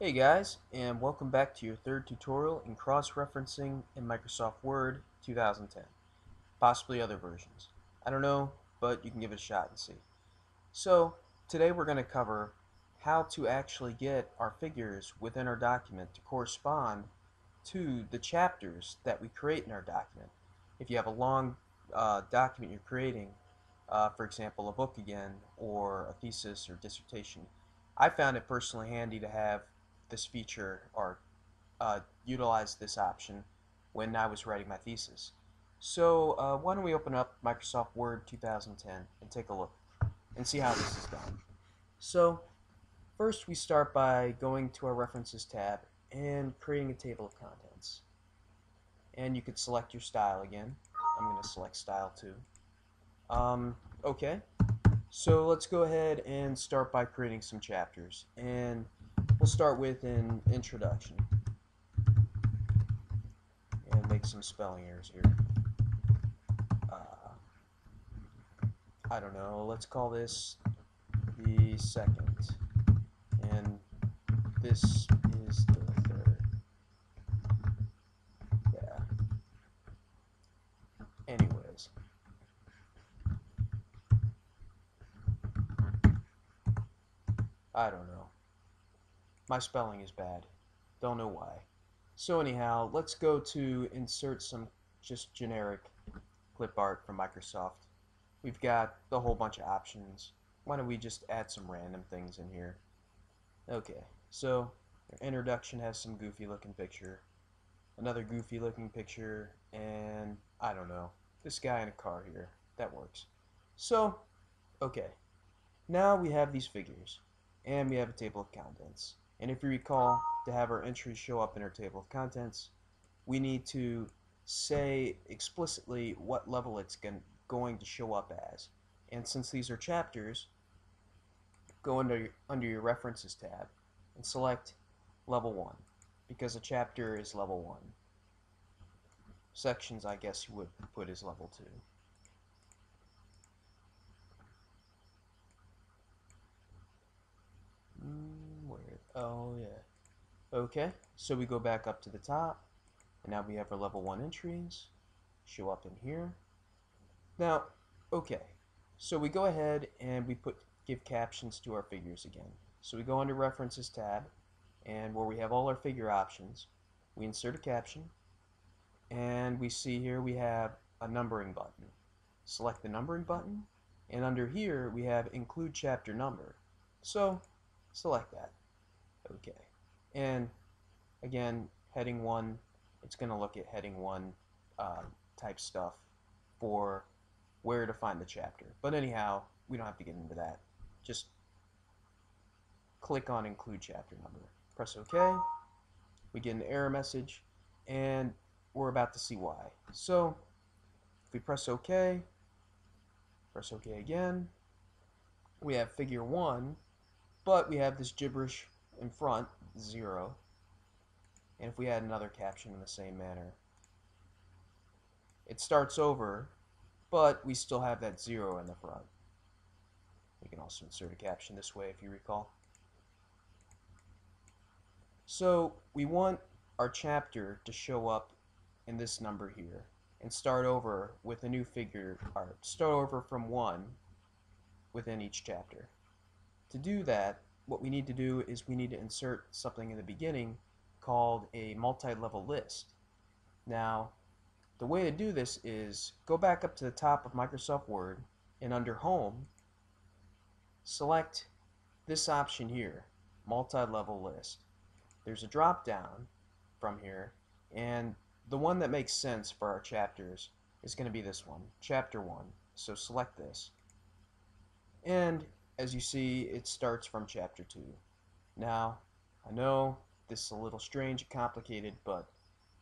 Hey guys, and welcome back to your third tutorial in cross-referencing in Microsoft Word 2010. Possibly other versions. I don't know, but you can give it a shot and see. So, today we're going to cover how to actually get our figures within our document to correspond to the chapters that we create in our document. If you have a long document you're creating, for example, a book again, or a thesis or dissertation, I found it personally handy to have this feature or utilize this option when I was writing my thesis. So why don't we open up Microsoft Word 2010 and take a look and see how this is done. So first we start by going to our References tab and creating a table of contents. And you could select your style again. I'm going to select style too. Okay, so let's go ahead and start by creating some chapters. And we'll start with an introduction and make some spelling errors here. I don't know, let's call this the second, and this is the third. Yeah. Anyways. I don't know. My spelling is bad. Don't know why. So anyhow, let's go to insert some just generic clip art from Microsoft. We've got a whole bunch of options. Why don't we just add some random things in here? Okay, so our introduction has some goofy looking picture, another goofy looking picture, and I don't know, this guy in a car here. That works. So, okay, now we have these figures, and we have a table of contents. And if you recall, to have our entries show up in our table of contents, we need to say explicitly what level it's going to show up as. And since these are chapters, go under your References tab and select Level 1, because a chapter is Level 1. Sections, I guess you would put as Level 2. Where? Oh, yeah. Okay, so we go back up to the top, and now we have our Level 1 entries show up in here. Now, okay, so we go ahead and we give captions to our figures again. So we go under References tab, and where we have all our figure options, we insert a caption, and we see here we have a numbering button. Select the numbering button, and under here we have Include Chapter Number. So select that. Okay, and again, heading 1, it's going to look at heading 1 type stuff for where to find the chapter. But anyhow, we don't have to get into that. Just click on Include Chapter Number. Press OK. We get an error message, and we're about to see why. So if we press OK again, we have figure 1, but we have this gibberish in front, 0. And if we add another caption in the same manner, it starts over, but we still have that 0 in the front. We can also insert a caption this way if you recall. So we want our chapter to show up in this number here and start over with a new figure, or start over from 1 within each chapter. To do that, what we need to do is we need to insert something in the beginning called a multi-level list. Now, the way to do this is go back up to the top of Microsoft Word, and under Home, select this option here, multi-level list. There's a drop down from here, and the one that makes sense for our chapters is going to be this one, Chapter 1. So select this. And as you see, it starts from Chapter 2. Now, I know this is a little strange and complicated, but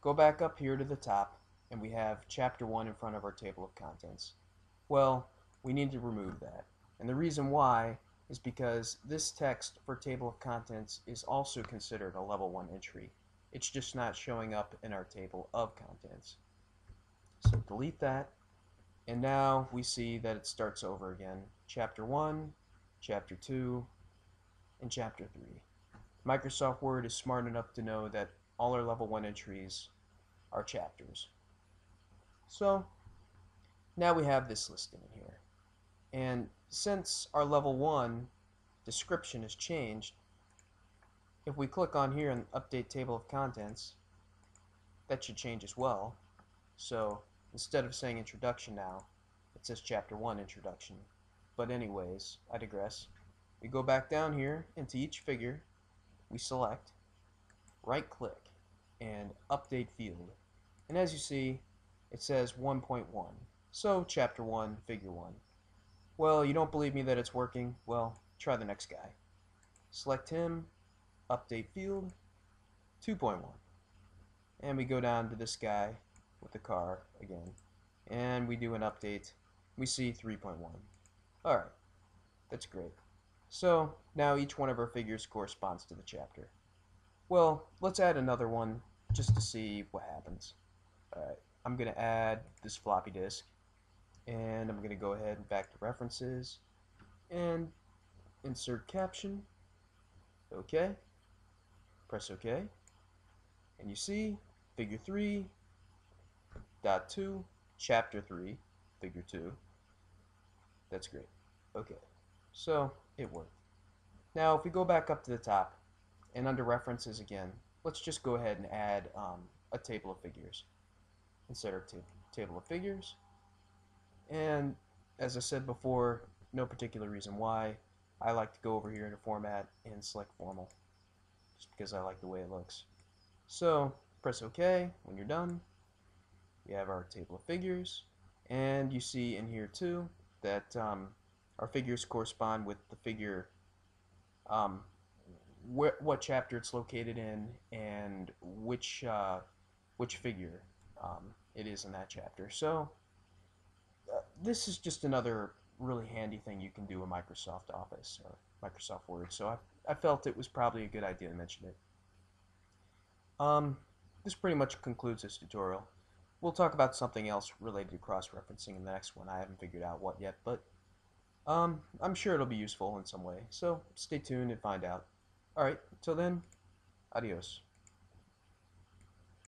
go back up here to the top, and we have Chapter 1 in front of our table of contents. Well, we need to remove that. And the reason why is because this text for table of contents is also considered a level 1 entry. It's just not showing up in our table of contents. So delete that, and now we see that it starts over again. Chapter 1, Chapter 2, and Chapter 3. Microsoft Word is smart enough to know that all our level 1 entries are chapters. So now we have this listing in here. And since our level 1 description has changed, if we click on here and update table of contents, that should change as well. So instead of saying introduction now, it says chapter 1 introduction. But anyways, I digress. We go back down here into each figure, we select, right click, and update field. And as you see, it says 1.1. So chapter 1, figure 1. Well, you don't believe me that it's working? Well, try the next guy. Select him, update field, 2.1. And we go down to this guy with the car again. And we do an update. We see 3.1. Alright, that's great. So now each one of our figures corresponds to the chapter. Well, let's add another one just to see what happens. Alright, I'm going to add this floppy disk. And I'm going to go ahead and back to references. And insert caption. OK. Press OK. And you see figure 3.2, chapter 3, figure 2. That's great. Okay, so it worked. Now if we go back up to the top and under references again, let's just go ahead and add a table of figures. Insert table of figures. And as I said before, no particular reason why, I like to go over here into format and select formal, just because I like the way it looks. So press OK when you're done. We have our table of figures, and you see in here too that our figures correspond with the figure, what chapter it's located in, and which figure it is in that chapter. So this is just another really handy thing you can do in Microsoft Office or Microsoft Word. So I felt it was probably a good idea to mention it. This pretty much concludes this tutorial. We'll talk about something else related to cross-referencing in the next one. I haven't figured out what yet, but I'm sure it'll be useful in some way. So stay tuned and find out. Alright, until then, adios.